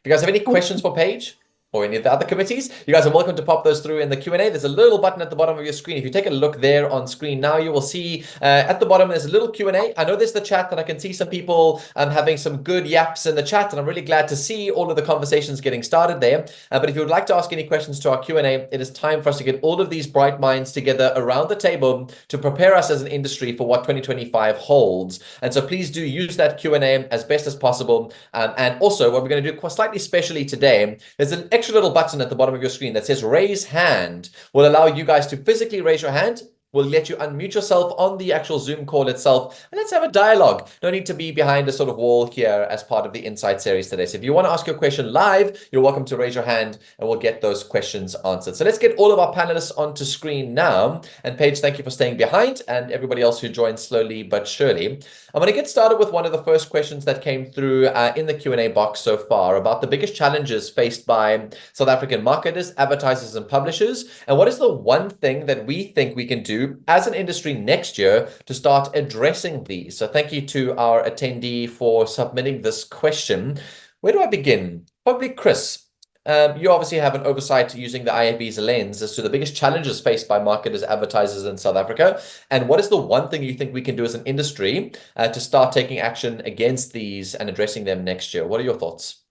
you guys have any questions for Paige or any of the other committees, you guys are welcome to pop those through in the Q&A. There's a little button at the bottom of your screen. If you take a look there on screen now, you will see at the bottom there's a little Q&A. I know there's the chat, and I can see some people having some good yaps in the chat, and I'm really glad to see all of the conversations getting started there. But if you would like to ask any questions to our Q&A, it is time for us to get all of these bright minds together around the table to prepare us as an industry for what 2025 holds. And so please do use that Q&A as best as possible. And also, what we're going to do slightly specially today, there's an extra little button at the bottom of your screen that says raise hand. Will allow you guys to physically raise your hand We'll let you unmute yourself on the actual Zoom call itself, and let's have a dialogue. No need to be behind a sort of wall here as part of the Insight series today. So if you want to ask your question live, you're welcome to raise your hand and we'll get those questions answered. So let's get all of our panelists onto screen now. And Paige, thank you for staying behind, and everybody else who joined slowly but surely. I'm going to get started with one of the first questions that came through in the Q&A box so far about the biggest challenges faced by South African marketers, advertisers, and publishers. And what is the one thing that we think we can do as an industry next year to start addressing these? So thank you to our attendee for submitting this question. Where do I begin? Probably Chris. You obviously have an oversight using the IAB's lens as to the biggest challenges faced by marketers, advertisers in South Africa. And what is the one thing you think we can do as an industry to start taking action against these and addressing them next year? What are your thoughts?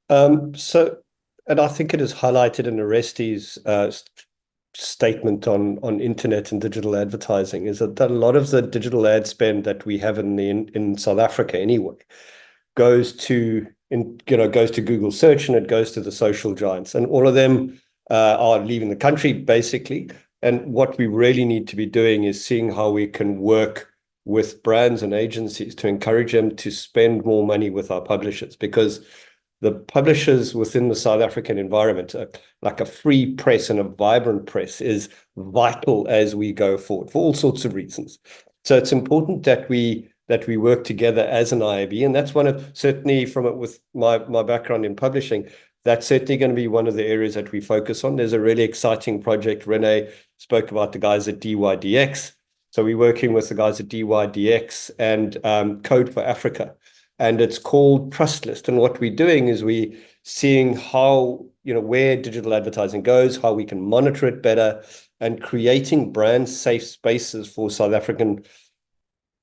And I think it is highlighted in Oresti's statement on internet and digital advertising, is that a lot of the digital ad spend that we have in South Africa anyway goes to Google search, and it goes to the social giants, and all of them are leaving the country basically. And what we really need to be doing is seeing how we can work with brands and agencies to encourage them to spend more money with our publishers, because the publishers within the South African environment, like a free press and a vibrant press, is vital as we go forward for all sorts of reasons. So it's important that we work together as an IAB, and that's one of, certainly with my background in publishing, that's certainly going to be one of the areas that we focus on. There's a really exciting project. Renee spoke about the guys at DYDX. So we're working with the guys at DYDX and Code for Africa, and it's called Trust List. And what we're doing is we seeing how, where digital advertising goes, how we can monitor it better, and creating brand safe spaces for South African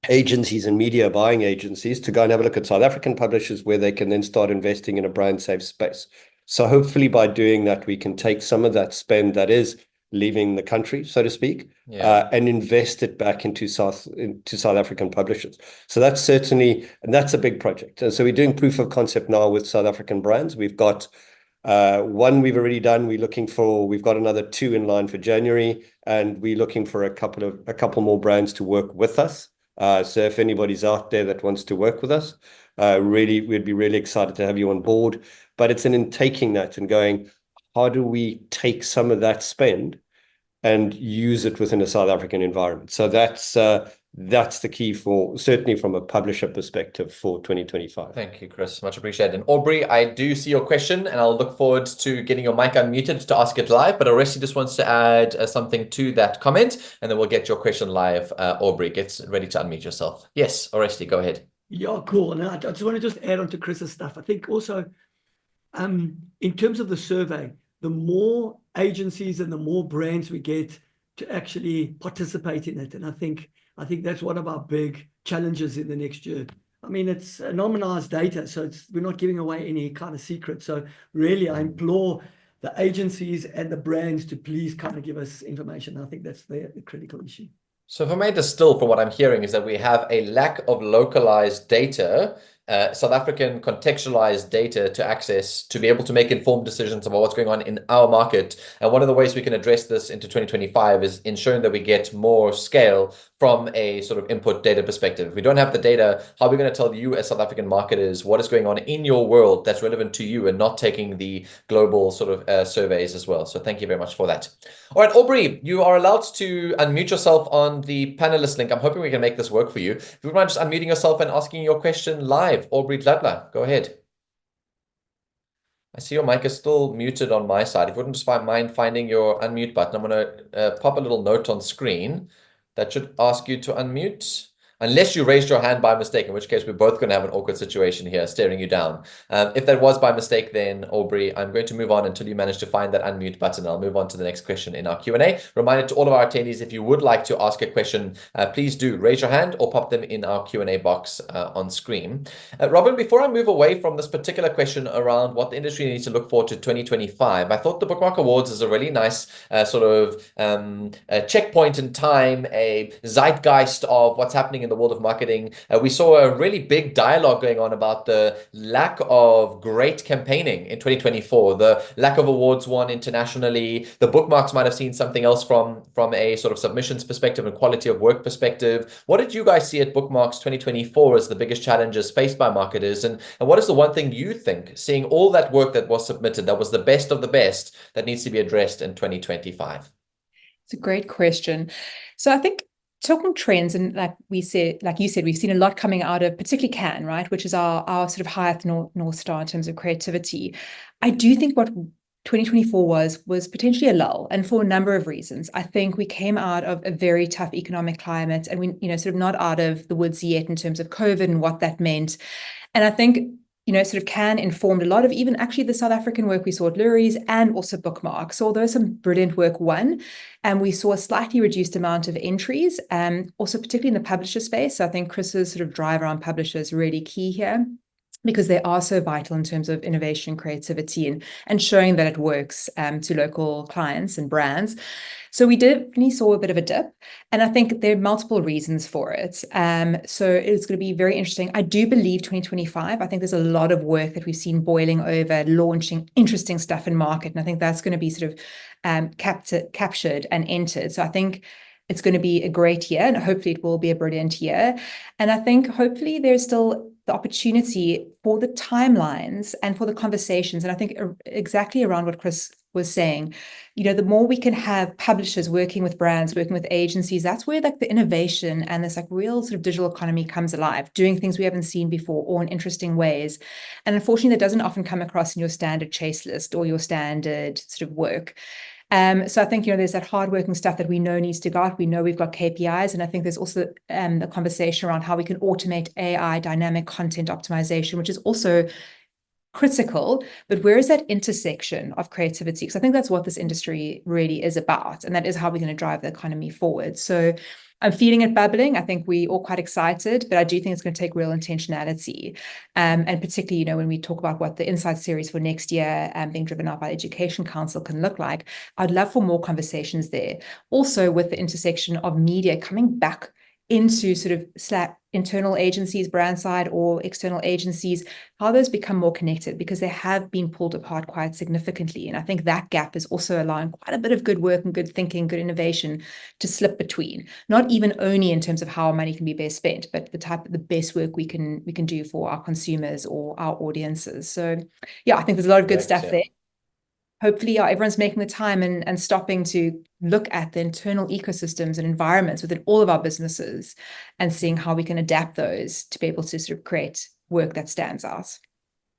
agencies and media buying agencies to go and have a look at South African publishers where they can then start investing in a brand safe space. So hopefully by doing that, we can take some of that spend that is leaving the country, so to speak, and invest it back into South African publishers. So that's certainly, and that's a big project. And so we're doing proof of concept now with South African brands. We've got one we've already done. We've got another 2 in line for January, and we're looking for a couple more brands to work with us. So if anybody's out there that wants to work with us, we'd be really excited to have you on board. But it's in taking that and going, how do we take some of that spend and use it within a South African environment? So that's the key for, certainly from a publisher perspective, for 2025. Thank you, Chris. Much appreciated. And Aubrey, I do see your question, and I'll look forward to getting your mic unmuted to ask it live. But Oresti just wants to add something to that comment, and then we'll get your question live. Aubrey, get ready to unmute yourself. Yes, Oresti, go ahead. Yeah, cool. And I just want to add on to Chris's stuff. I think also, in terms of the survey, the more agencies and the more brands we get to actually participate in it, and I think that's one of our big challenges in the next year. I mean, it's anonymized data, so we're not giving away any kind of secret. So really, I implore the agencies and the brands to please kind of give us information. I think that's the critical issue. So if I may distill from what I'm hearing is that we have a lack of localized data, South African contextualized data to access, to be able to make informed decisions about what's going on in our market. And one of the ways we can address this into 2025 is ensuring that we get more scale from a sort of input data perspective. If we don't have the data, how are we going to tell you as South African marketers what is going on in your world that's relevant to you, and not taking the global sort of surveys as well? So thank you very much for that. All right, Aubrey, you are allowed to unmute yourself on the panelist link. I'm hoping we can make this work for you. If you mind just unmuting yourself and asking your question live, Aubrey Dladla, go ahead. I see your mic is still muted on my side. If you wouldn't just mind finding your unmute button, I'm going to pop a little note on screen that should ask you to unmute, unless you raised your hand by mistake, in which case we're both going to have an awkward situation here, staring you down. If that was by mistake, then Aubrey, I'm going to move on until you manage to find that unmute button. I'll move on to the next question in our Q&A. Reminder to all of our attendees, if you would like to ask a question, please do raise your hand or pop them in our Q&A box on screen. Robin, before I move away from this particular question around what the industry needs to look for to 2025, I thought the Bookmark Awards is a really nice sort of a checkpoint in time, a zeitgeist of what's happening in in the world of marketing. We saw a really big dialogue going on about the lack of great campaigning in 2024, the lack of awards won internationally. The bookmarks might have seen something else from a sort of submissions perspective and quality of work perspective. What did you guys see at Bookmarks 2024 as the biggest challenges faced by marketers? And what is the one thing you think, seeing all that work that was submitted, that was the best of the best, that needs to be addressed in 2025? It's a great question. So I think talking trends, and like you said, we've seen a lot coming out of particularly Cannes, right, which is our sort of highest North Star in terms of creativity. I do think what 2024 was potentially a lull, and for a number of reasons. I think we came out of a very tough economic climate, and we, sort of not out of the woods yet in terms of COVID and what that meant. And I think, sort of Cannes informed a lot of even actually the South African work we saw at Lurie's and also Bookmarks. So although some brilliant work won, and we saw a slightly reduced amount of entries, also particularly in the publisher space. So I think Chris's sort of drive around publishers is really key here, because they are so vital in terms of innovation, creativity, and showing that it works to local clients and brands. So we definitely saw a bit of a dip, and I think there are multiple reasons for it. So it's going to be very interesting. I do believe 2025, I think there's a lot of work that we've seen boiling over, launching interesting stuff in market, and I think that's going to be sort of captured and entered. So I think it's going to be a great year, and hopefully it will be a brilliant year. And I think hopefully there's still the opportunity for the timelines and for the conversations. And I think exactly around what Chris was saying, the more we can have publishers working with brands, working with agencies, that's where like the innovation and this like real sort of digital economy comes alive, doing things we haven't seen before or in interesting ways. And unfortunately, that doesn't often come across in your standard chase list or your standard sort of work. So I think, there's that hardworking stuff that we know needs to go out. We know we've got KPIs. And I think there's also the conversation around how we can automate AI, dynamic content optimization, which is also critical. But where is that intersection of creativity? Because I think that's what this industry really is about. And that is how we're going to drive the economy forward. So I'm feeling it bubbling. I think we're all quite excited, but I do think it's going to take real intentionality. And particularly, when we talk about what the Insight series for next year being driven out by the Education Council can look like, I'd love for more conversations there. Also with the intersection of media coming back into sort of internal agencies, brand side or external agencies, how those become more connected, because they have been pulled apart quite significantly. And I think that gap is also allowing quite a bit of good work and good thinking, good innovation to slip between, not even only in terms of how money can be best spent, but the best work we can do for our consumers or our audiences. So yeah, I think there's a lot of good stuff there. Hopefully everyone's making the time and stopping to look at the internal ecosystems and environments within all of our businesses and seeing how we can adapt those to be able to sort of create work that stands out.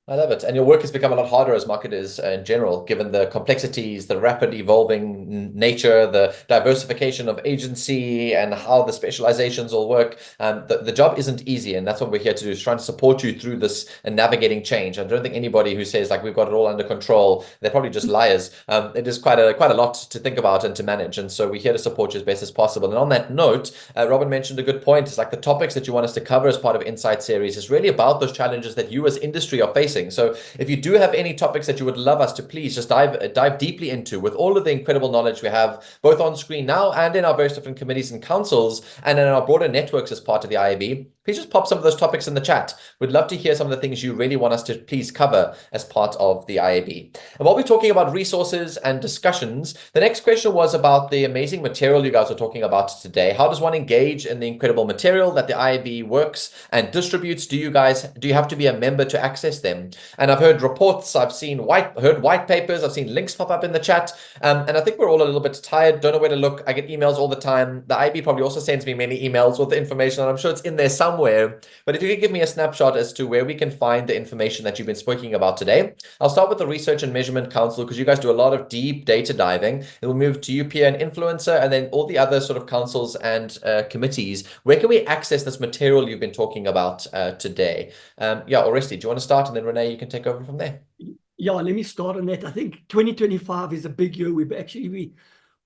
I love it. And your work has become a lot harder as marketers in general, given the complexities, the rapid evolving nature, the diversification of agency, and how the specializations all work. The job isn't easy, and that's what we're here to do, is trying to support you through this and navigating change. I don't think anybody who says like we've got it all under control, they're probably just liars. It is quite a lot to think about and to manage, and so we're here to support you as best as possible. And on that note, Robin mentioned a good point. It's like the topics that you want us to cover as part of Insight series is really about those challenges that you as industry are facing. So if you do have any topics that you would love us to please just dive deeply into, with all of the incredible knowledge we have both on screen now and in our various different committees and councils and in our broader networks as part of the IAB, please just pop some of those topics in the chat. We'd love to hear some of the things you really want us to please cover as part of the IAB. And while we're talking about resources and discussions, the next question was about the amazing material you guys are talking about today. How does one engage in the incredible material that the IAB works and distributes? Do you have to be a member to access them? And I've heard reports, I've heard white papers, I've seen links pop up in the chat. And I think we're all a little bit tired, don't know where to look. I get emails all the time. The IAB probably also sends me many emails with the information, and I'm sure it's in there somewhere. But if you could give me a snapshot as to where we can find the information that you've been speaking about today. I'll start with the Research and Measurement Council, because you guys do a lot of deep data diving. It will move to you, Pia, and Influencer, and then all the other sort of councils and committees. Where can we access this material you've been talking about today? Oresti, do you want to start? And then Renee, you can take over from there. Yeah, let me start on that. I think 2025 is a big year.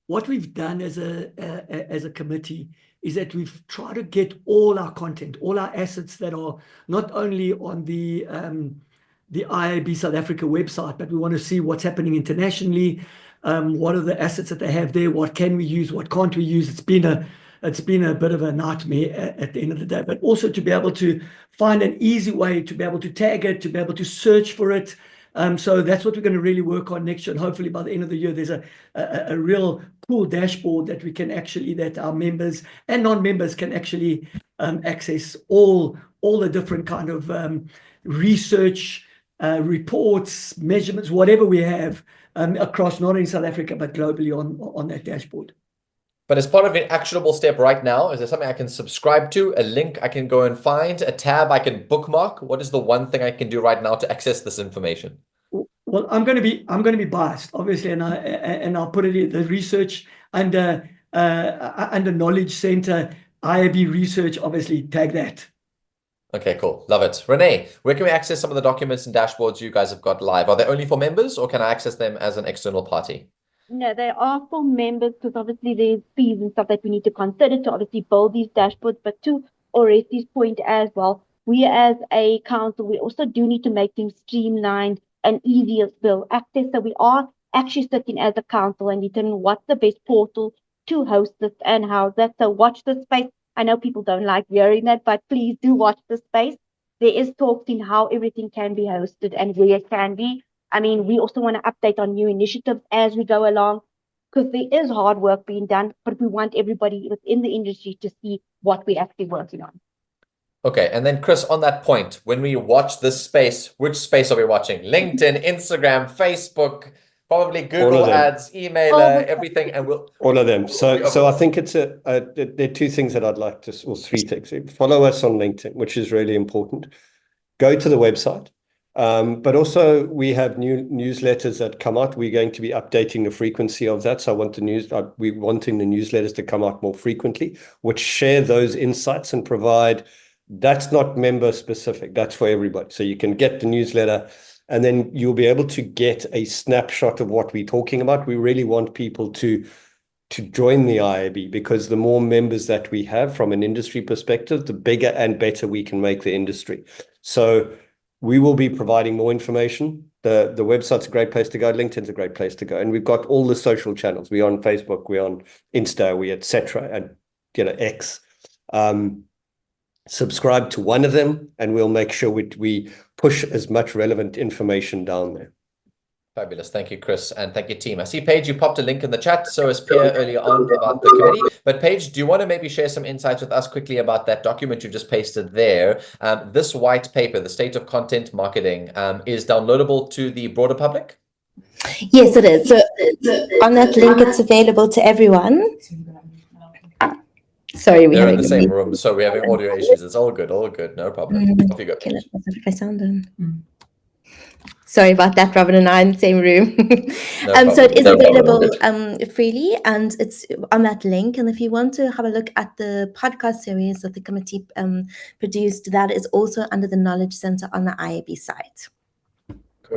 What we've done as a committee is that we've tried to get all our content, all our assets that are not only on the IAB South Africa website, but we want to see what's happening internationally. What are the assets that they have there? What can we use? What can't we use? It's been a it's been a bit of a nightmare at the end of the day, but also to be able to find an easy way to be able to tag it, to be able to search for it. So that's what we're going to really work on next year. And hopefully by the end of the year, there's a real cool dashboard that we can actually, that our members and non-members can actually access all the different kind of research, reports, measurements, whatever we have across, not in South Africa, but globally on that dashboard. But as part of an actionable step right now, is there something I can subscribe to, a link I can go and find, a tab I can bookmark? What is the one thing I can do right now to access this information? Well, I'm going to be biased, obviously, and I'll put it in the research under Knowledge Center, IAB research, obviously tag that. Okay, cool. Love it. Renee, where can we access some of the documents and dashboards you guys have got live? Are they only for members, or can I access them as an external party? No, they are for members because obviously there's fees and stuff that we need to consider to obviously build these dashboards. But to Oresti's point as well, we as a council, we also do need to make things streamlined and easier to access. So we are actually sitting as a council and determining what's the best portal to host this and house that. So watch the space. I know people don't like hearing that, but please do watch the space. There is talks in how everything can be hosted and where it can be. I mean, we also want to update on new initiatives as we go along because there is hard work being done, but we want everybody within the industry to see what we're actually working on. Okay, and then Chris, on that point, when we watch this space, which space are we watching? LinkedIn, Instagram, Facebook, probably Google Ads, emailer, everything, and we'll... All of them. So I think there are two things that I'd like to, or three things. Follow us on LinkedIn, which is really important. Go to the website. But also we have new newsletters that come out. We're going to be updating the frequency of that. So we're wanting the newsletters to come out more frequently, which share those insights and provide, that's not member specific, that's for everybody. So you can get the newsletter and then you'll be able to get a snapshot of what we're talking about. We really want people to join the IAB because the more members that we have from an industry perspective, the bigger and better we can make the industry. So we will be providing more information. The website's a great place to go. LinkedIn's a great place to go. And we've got all the social channels. We're on Facebook, we're on Insta, we etc. and X. Subscribe to one of them and we'll make sure we push as much relevant information down there. Fabulous. Thank you, Chris. And thank you, team. I see, Paige, you popped a link in the chat. So as Pierre earlier on about the committee. But Paige, do you want to maybe share some insights with us quickly about that document you just pasted there? This white paper, the State of Content Marketing, is downloadable to the broader public? Yes, it is. So on that link, it's available to everyone. Sorry, we're in the same room. So we're having audio issues. It's all good. All good. No problem. Off you go. Okay, let's see if I sound on. Sorry about that, Robin and I in the same room. So it is available freely and it's on that link. And if you want to have a look at the podcast series that the committee produced, that is also under the Knowledge Center on the IAB site.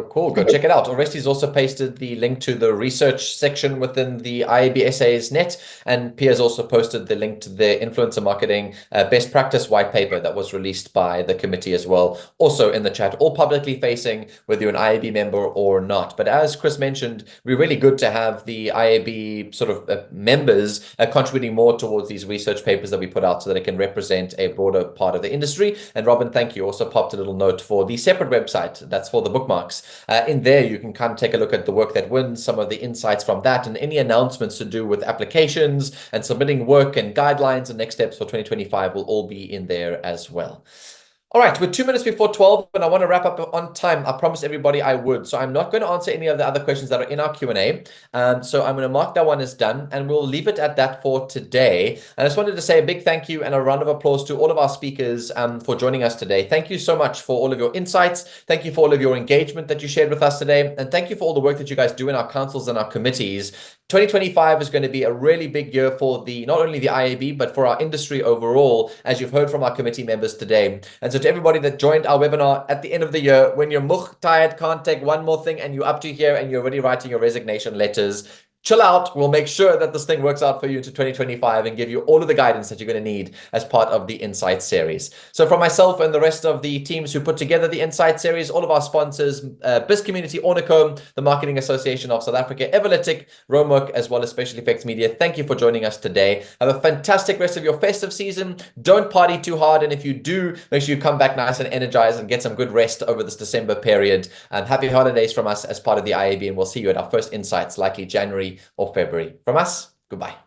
Cool. Go check it out. Oresti's also pasted the link to the research section within the IAB Essays net, and Pierre's also posted the link to the influencer marketing best practice white paper that was released by the committee as well, also in the chat, all publicly facing, whether you're an IAB member or not. But as Chris mentioned, we're really good to have the IAB sort of members contributing more towards these research papers that we put out so that it can represent a broader part of the industry. And Robin, thank you. Also popped a little note for the separate website that's for the bookmarks. In there, you can kind of take a look at the work that wins, some of the insights from that, and any announcements to do with applications and submitting work and guidelines and next steps for 2025 will all be in there as well. All right, we're 2 minutes before 12, and I want to wrap up on time. I promised everybody I would. So I'm not going to answer any of the other questions that are in our Q&A. So I'm going to mark that one as done, and we'll leave it at that for today. And I just wanted to say a big thank you and a round of applause to all of our speakers for joining us today. Thank you so much for all of your insights. Thank you for all of your engagement that you shared with us today. And thank you for all the work that you guys do in our councils and our committees. 2025 is going to be a really big year for not only the IAB, but for our industry overall, as you've heard from our committee members today. And so to everybody that joined our webinar at the end of the year, when you're tired, can't take one more thing, and you're up to here and you're already writing your resignation letters, chill out. We'll make sure that this thing works out for you into 2025 and give you all of the guidance that you're going to need as part of the Insight series. So from myself and the rest of the teams who put together the Insight series, all of our sponsors, BIS Community, Ornicom, the Marketing Association of South Africa, Everlytic, Romoc, as well as Special Effects Media, thank you for joining us today. Have a fantastic rest of your festive season. Don't party too hard. And if you do, make sure you come back nice and energized and get some good rest over this December period. And happy holidays from us as part of the IAB. And we'll see you at our first Insights, likely January or February. From us, goodbye.